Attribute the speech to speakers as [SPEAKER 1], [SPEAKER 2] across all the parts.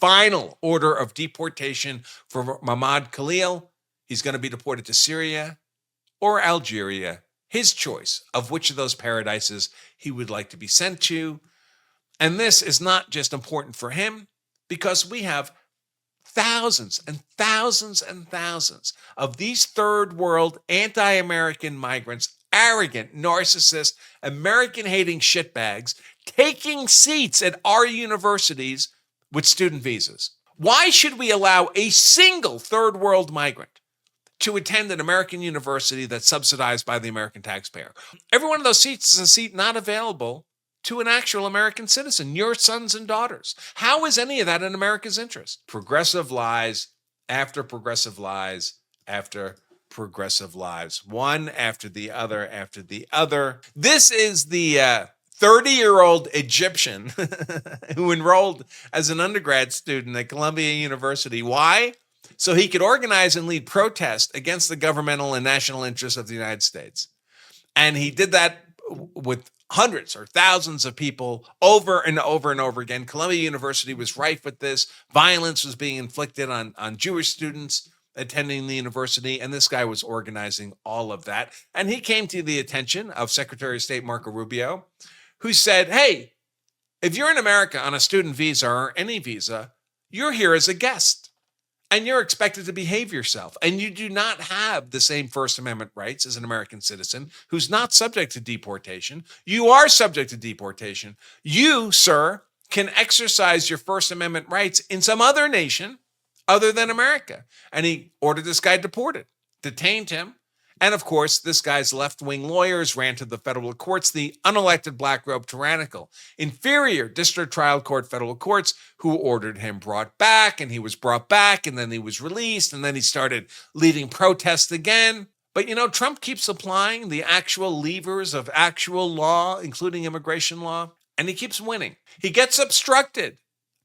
[SPEAKER 1] final order of deportation for Mahmoud Khalil. He's going to be deported to Syria or Algeria, his choice of which of those paradises he would like to be sent to. And this is not just important for him, because we have thousands and thousands and thousands of these third world anti-American migrants, arrogant, narcissist, American-hating shitbags, taking seats at our universities with student visas. Why should we allow a single third world migrant to attend an American university that's subsidized by the American taxpayer? Every one of those seats is a seat not available to an actual American citizen, your sons and daughters. How is any of that in America's interest? Progressive lies after progressive lies after progressive lies, one after the other after the other. This is the 30-year-old Egyptian who enrolled as an undergrad student at Columbia University. Why? So he could organize and lead protests against the governmental and national interests of the United States. And he did that with hundreds or thousands of people over and over and over again. Columbia University was rife with this. Violence was being inflicted on Jewish students attending the university, and this guy was organizing all of that. And he came to the attention of Secretary of State Marco Rubio, who said, hey, if you're in America on a student visa or any visa, you're here as a guest. And you're expected to behave yourself. And you do not have the same First Amendment rights as an American citizen who's not subject to deportation. You are subject to deportation. You, sir, can exercise your First Amendment rights in some other nation other than America. And he ordered this guy deported, detained him. And of course, this guy's left-wing lawyers ran to the federal courts, the unelected black-robed tyrannical, inferior district trial court federal courts, who ordered him brought back, and he was brought back, and then he was released, and then he started leading protests again. But you know, Trump keeps applying the actual levers of actual law, including immigration law, and he keeps winning. He gets obstructed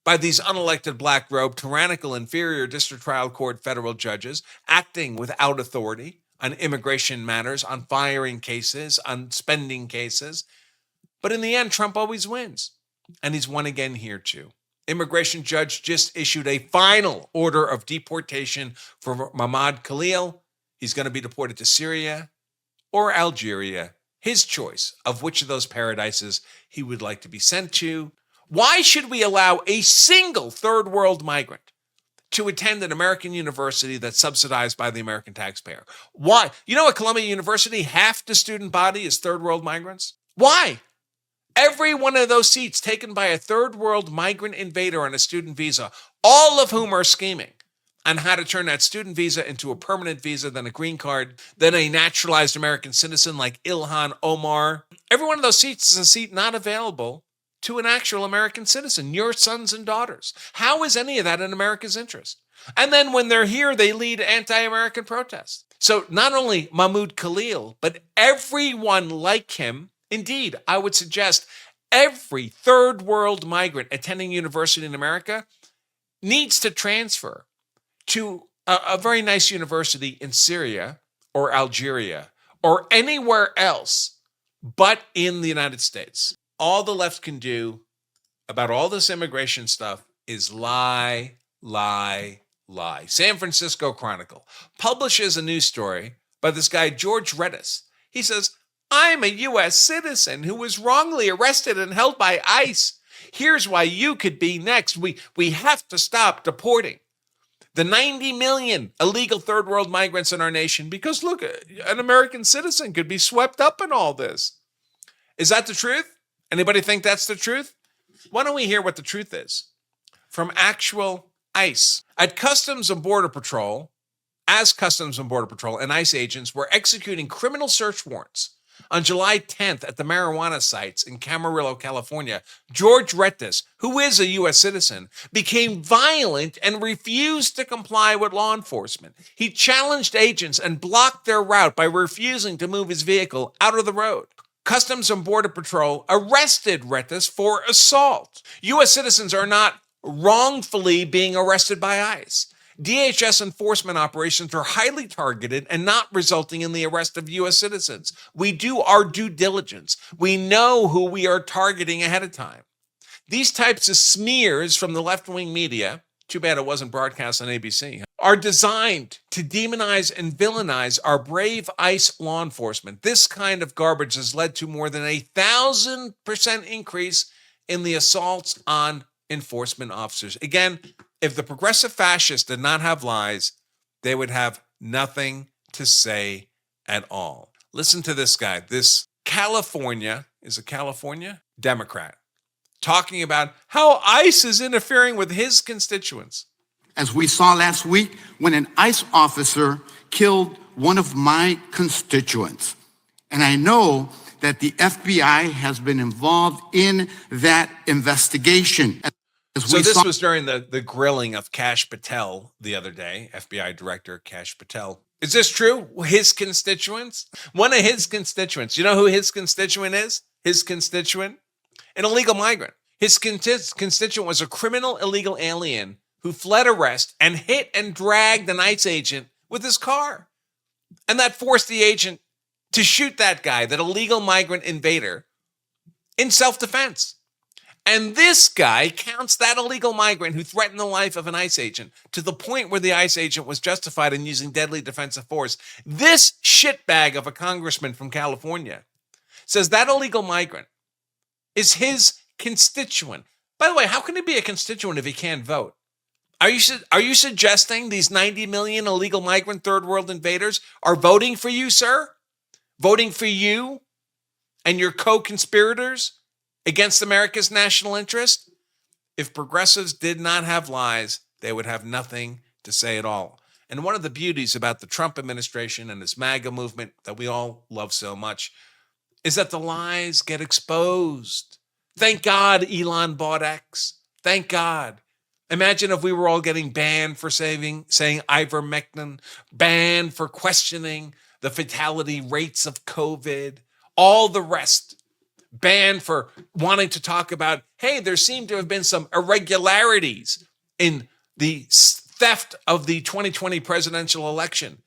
[SPEAKER 1] by these unelected black-robed tyrannical inferior district trial court federal judges acting without authority on immigration matters, on firing cases, on spending cases. But in the end, Trump always wins. And he's won again here too. Immigration judge just issued a final order of deportation for Mahmoud Khalil. He's going to be deported to Syria or Algeria, his choice of which of those paradises he would like to be sent to. Why should we allow a single third world migrant to attend an American university that's subsidized by the American taxpayer? Why? You know, at Columbia University, half the student body is third world migrants. Why? Every one of those seats taken by a third world migrant invader on a student visa, all of whom are scheming on how to turn that student visa into a permanent visa, then a green card, then a naturalized American citizen like Ilhan Omar. Every one of those seats is a seat not available to an actual American citizen, your sons and daughters. How is any of that in America's interest? And then when they're here, they lead anti-American protests. So not only Mahmoud Khalil, but everyone like him, indeed, I would suggest every third world migrant attending university in America needs to transfer to a very nice university in Syria or Algeria or anywhere else but in the United States. All the left can do about all this immigration stuff is lie, lie, lie. San Francisco Chronicle publishes a news story by this guy, George Redis. He says, I'm a U.S. citizen who was wrongly arrested and held by ICE. Here's why you could be next. We have to stop deporting the 90 million illegal third world migrants in our nation because, look, an American citizen could be swept up in all this. Is that the truth? Anybody think that's the truth? Why don't we hear what the truth is from actual ICE? At Customs and Border Patrol, as Customs and Border Patrol and ICE agents were executing criminal search warrants on July 10th at the marijuana sites in Camarillo, California, George Redis, who is a U.S. citizen, became violent and refused to comply with law enforcement. He challenged agents and blocked their route by refusing to move his vehicle out of the road. Customs and Border Patrol arrested Redis for assault. U.S. citizens are not wrongfully being arrested by ICE. DHS enforcement operations are highly targeted and not resulting in the arrest of U.S. citizens. We do our due diligence. We know who we are targeting ahead of time. These types of smears from the left-wing media Too bad it wasn't broadcast on ABC. Are designed to demonize and villainize our brave ICE law enforcement. This kind of garbage has led to more than 1,000% increase in the assaults on enforcement officers. Again, if the progressive fascists did not have lies, they would have nothing to say at all. Listen to this guy. This California Democrat talking about how ICE is interfering with his constituents.
[SPEAKER 2] As we saw last week when an ICE officer killed one of my constituents. And I know that the FBI has been involved in that investigation.
[SPEAKER 1] So this was during the grilling of Kash Patel the other day, FBI Director Kash Patel. Is this true? His constituents? One of his constituents. You know who his constituent is? His constituent? An illegal migrant. His constituent was a criminal illegal alien who fled arrest and hit and dragged an ICE agent with his car. And that forced the agent to shoot that guy, that illegal migrant invader, in self-defense. And this guy counts that illegal migrant who threatened the life of an ICE agent to the point where the ICE agent was justified in using deadly defensive force. This shitbag of a congressman from California says that illegal migrant is his constituent. By the way, how can he be a constituent if he can't vote? Are you suggesting these 90 million illegal migrant third world invaders are voting for you, sir? Voting for you and your co-conspirators against America's national interest? If progressives did not have lies, they would have nothing to say at all. And one of the beauties about the Trump administration and this MAGA movement that we all love so much is that the lies get exposed. Thank God Elon bought X. Thank God. Imagine if we were all getting banned for saying ivermectin, banned for questioning the fatality rates of COVID, all the rest, banned for wanting to talk about, hey, there seem to have been some irregularities in the theft of the 2020 presidential election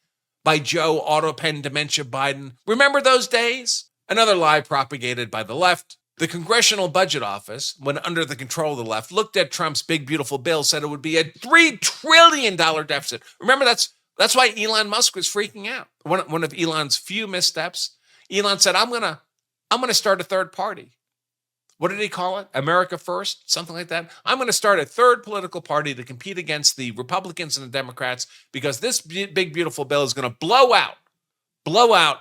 [SPEAKER 1] by Joe Autopen Dementia Biden. Remember those days? Another lie propagated by the left. The Congressional Budget Office, when under the control of the left, looked at Trump's big, beautiful bill, said it would be a $3 trillion deficit. Remember, that's why Elon Musk was freaking out. One of Elon's few missteps. Elon said, I'm gonna start a third party. What did he call it? America First? Something like that. I'm going to start a third political party to compete against the Republicans and the Democrats because this big, beautiful bill is going to blow out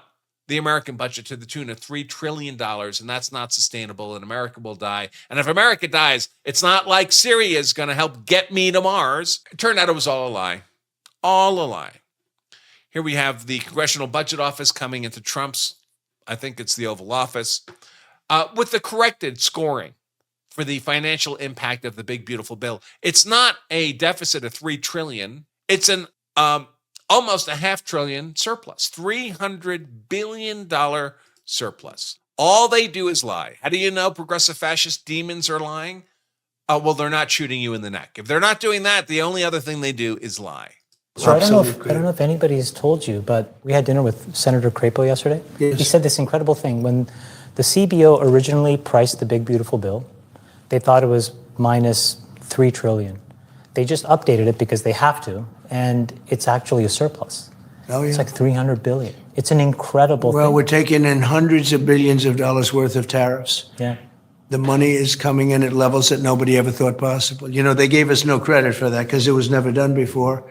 [SPEAKER 1] the American budget to the tune of $3 trillion, and that's not sustainable, and America will die. And if America dies, it's not like Syria is going to help get me to Mars. It turned out it was all a lie. All a lie. Here we have the Congressional Budget Office coming into Trump's, I think it's the Oval Office, with the corrected scoring for the financial impact of the big, beautiful bill. It's not a deficit of $3 trillion. It's an almost a $500 billion surplus, $300 billion surplus. All they do is lie. How do you know progressive fascist demons are lying? Well, they're not shooting you in the neck. If they're not doing that, the only other thing they do is lie.
[SPEAKER 3] So I don't know if anybody's told you, but we had dinner with Senator Crapo yesterday. Yes. He said this incredible thing. When the CBO originally priced the big, beautiful bill, they thought it was minus $3 trillion. They just updated it because they have to, and it's actually a surplus.
[SPEAKER 4] Oh, yeah.
[SPEAKER 3] It's like $300 billion. It's an incredible thing.
[SPEAKER 4] Well, we're taking in hundreds of billions of dollars worth of tariffs.
[SPEAKER 3] Yeah.
[SPEAKER 4] The money is coming in at levels that nobody ever thought possible. You know, they gave us no credit for that because it was never done before.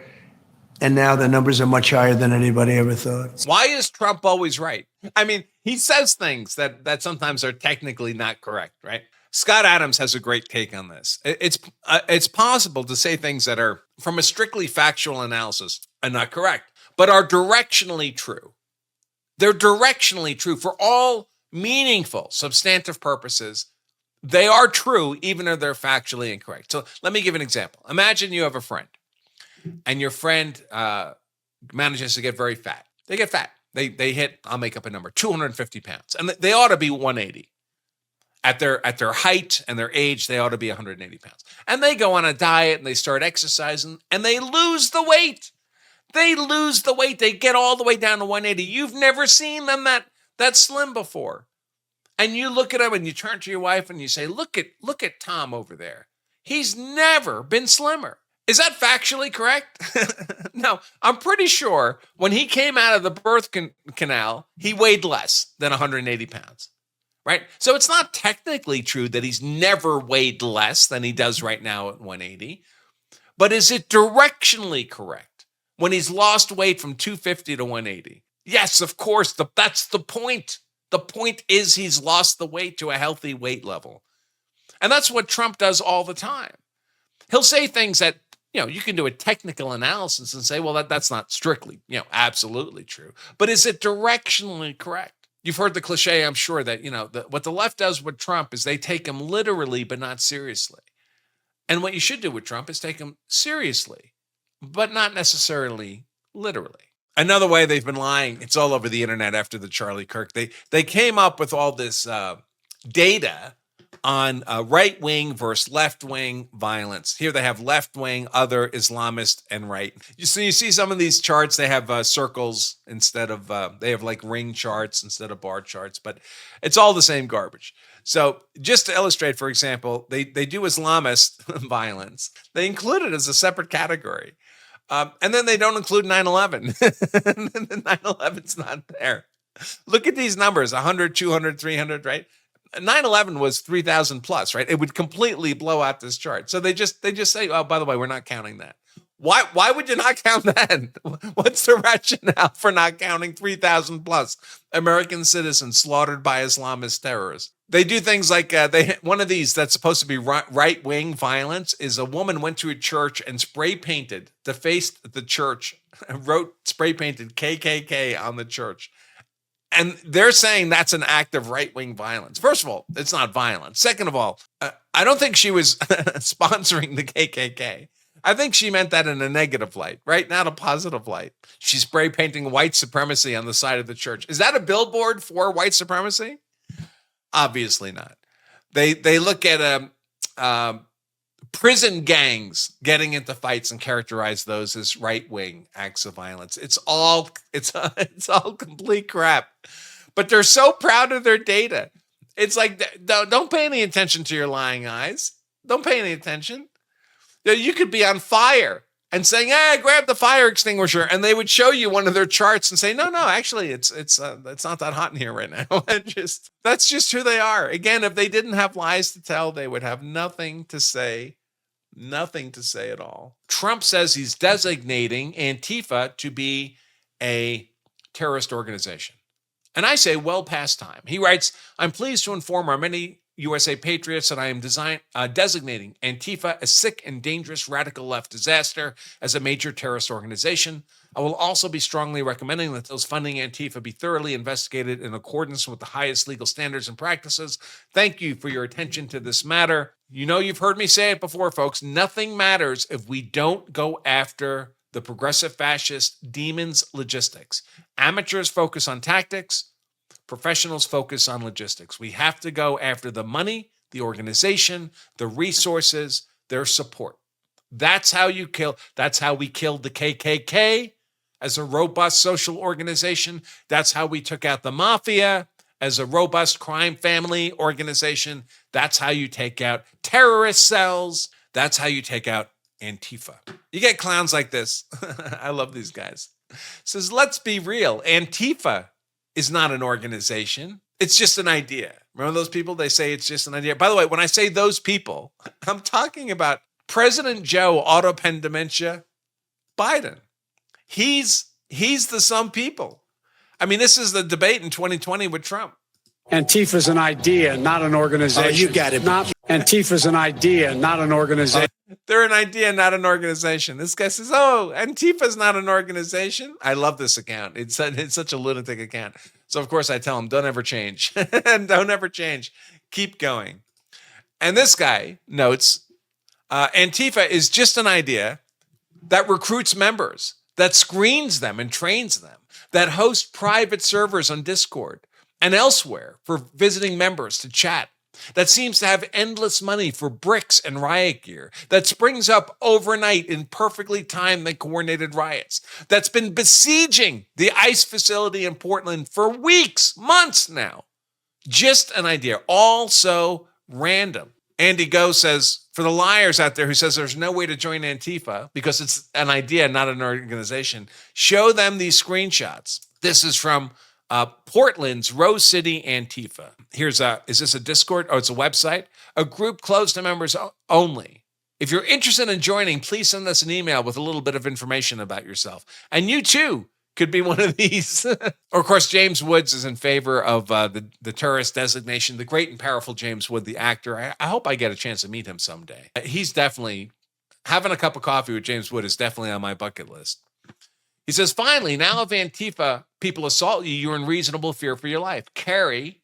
[SPEAKER 4] And now the numbers are much higher than anybody ever thought.
[SPEAKER 1] Why is Trump always right? I mean, he says things that sometimes are technically not correct, right? Scott Adams has a great take on this. It's possible to say things that are, from a strictly factual analysis, are not correct, but are directionally true. They're directionally true for all meaningful, substantive purposes. They are true, even if they're factually incorrect. So let me give an example. Imagine you have a friend, and your friend manages to get very fat. They get fat. They hit, I'll make up a number, 250 pounds. And they ought to be 180. At their height and their age, they ought to be 180 pounds. And they go on a diet and they start exercising and they lose the weight. They lose the weight. They get all the way down to 180. You've never seen them that slim before. And you look at them and you turn to your wife and you say, look at Tom over there. He's never been slimmer. Is that factually correct? No, I'm pretty sure when he came out of the birth canal, he weighed less than 180 pounds, right? So it's not technically true that he's never weighed less than he does right now at 180. But is it directionally correct when he's lost weight from 250 to 180? Yes, of course. That's the point. The point is he's lost the weight to a healthy weight level. And that's what Trump does all the time. He'll say things that, you can do a technical analysis and say, well, that's not strictly, absolutely true. But is it directionally correct? You've heard the cliche, I'm sure, that, what the left does with Trump is they take him literally, but not seriously. And what you should do with Trump is take him seriously, but not necessarily literally. Another way they've been lying, it's all over the internet after the Charlie Kirk. They came up with all this data on right-wing versus left-wing violence. Here they have left-wing, other, Islamist, and right. You see some of these charts, they have circles instead of, they have like ring charts instead of bar charts, but it's all the same garbage. So just to illustrate, for example, they do Islamist violence. They include it as a separate category. And then they don't include 9/11. 9/11's not there. Look at these numbers, 100, 200, 300, right? 9/11 was 3,000 plus, right? It would completely blow out this chart. So they just say, oh, by the way, we're not counting that. Why would you not count that? What's the rationale for not counting 3,000 plus American citizens slaughtered by Islamist terrorists? They do things like one of these that's supposed to be right-wing violence is a woman went to a church and spray painted the face of the church, spray painted KKK on the church. And they're saying that's an act of right-wing violence. First of all, it's not violence. Second of all, I don't think she was sponsoring the KKK. I think she meant that in a negative light, right? Not a positive light. She's spray painting white supremacy on the side of the church. Is that a billboard for white supremacy? Obviously not. They look at prison gangs getting into fights and characterize those as right-wing acts of violence. It's all complete crap. But they're so proud of their data. It's like, don't pay any attention to your lying eyes. Don't pay any attention. You could be on fire and saying, "Hey, grab the fire extinguisher," and they would show you one of their charts and say, "No, actually, it's not that hot in here right now." That's just who they are. Again, if they didn't have lies to tell, they would have nothing to say at all. Trump says he's designating Antifa to be a terrorist organization. And I say, well past time. He writes, "I'm pleased to inform our many USA patriots that I am designating Antifa a sick and dangerous radical left disaster as a major terrorist organization. I will also be strongly recommending that those funding Antifa be thoroughly investigated in accordance with the highest legal standards and practices. Thank you for your attention to this matter." You've heard me say it before, folks. Nothing matters if we don't go after the progressive fascist demons' logistics. Amateurs focus on tactics. Professionals focus on logistics. We have to go after the money, the organization, the resources, their support. That's how we killed the KKK as a robust social organization. That's how we took out the mafia as a robust crime family organization. That's how you take out terrorist cells. That's how you take out Antifa. You get clowns like this. I love these guys. Says, let's be real. Antifa is not an organization. It's just an idea. Remember those people? They say it's just an idea. By the way, when I say those people, I'm talking about President Joe, auto pen dementia, Biden. He's the some people. I mean, this is the debate in 2020 with Trump.
[SPEAKER 5] Antifa's an idea, not an organization.
[SPEAKER 2] Oh, you got it.
[SPEAKER 5] Antifa's an idea, not an organization.
[SPEAKER 1] They're an idea, not an organization. This guy says, "Oh, Antifa's not an organization." I love this account. It's such a lunatic account. So, of course, I tell him, don't ever change. Don't ever change. Keep going. And this guy notes, Antifa is just an idea that recruits members, that screens them and trains them, that hosts private servers on Discord and elsewhere for visiting members to chat, that seems to have endless money for bricks and riot gear, that springs up overnight in perfectly timed and coordinated riots, that's been besieging the ICE facility in Portland for weeks, months now. Just an idea, all so random. Andy Go says, for the liars out there who says there's no way to join Antifa because it's an idea, not an organization, show them these screenshots. This is from Portland's Rose City Antifa. Is this a Discord? Oh, it's a website. A group closed to members only. If you're interested in joining, please send us an email with a little bit of information about yourself. And you too could be one of these. Or, of course, James Woods is in favor of the terrorist designation. The great and powerful James Wood, the actor. I hope I get a chance to meet him someday. He's definitely, having a cup of coffee with James Wood is definitely on my bucket list. He says, finally, now if Antifa people assault you, you're in reasonable fear for your life. Carry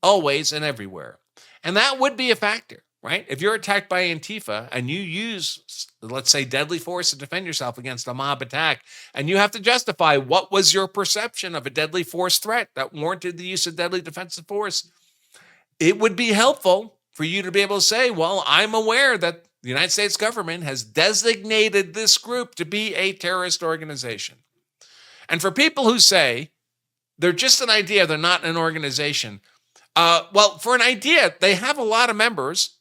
[SPEAKER 1] always and everywhere. And that would be a factor, right? If you're attacked by Antifa and you use, let's say, deadly force to defend yourself against a mob attack, and you have to justify what was your perception of a deadly force threat that warranted the use of deadly defensive force, it would be helpful for you to be able to say, well, I'm aware that the United States government has designated this group to be a terrorist organization. And for people who say they're just an idea, they're not an organization, well, for an idea, they have a lot of members,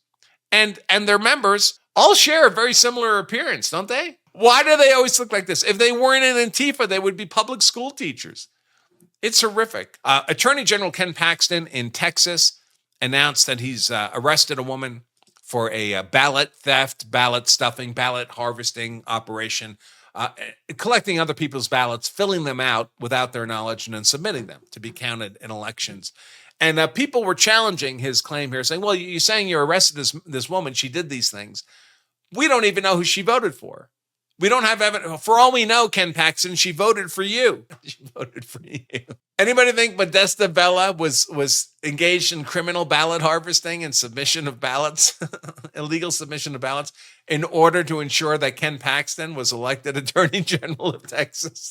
[SPEAKER 1] and their members all share a very similar appearance, don't they? Why do they always look like this? If they weren't in Antifa, they would be public school teachers. It's horrific. Attorney General Ken Paxton in Texas announced that he's arrested a woman for a ballot theft, ballot stuffing, ballot harvesting operation, collecting other people's ballots, filling them out without their knowledge, and then submitting them to be counted in elections. And people were challenging his claim here, saying, well, you're saying you arrested this woman. She did these things. We don't even know who she voted for. We don't have evidence. For all we know, Ken Paxton, she voted for you. She voted for you. Anybody think Modesta Bella was engaged in criminal ballot harvesting and submission of ballots, illegal submission of ballots, in order to ensure that Ken Paxton was elected Attorney General of Texas?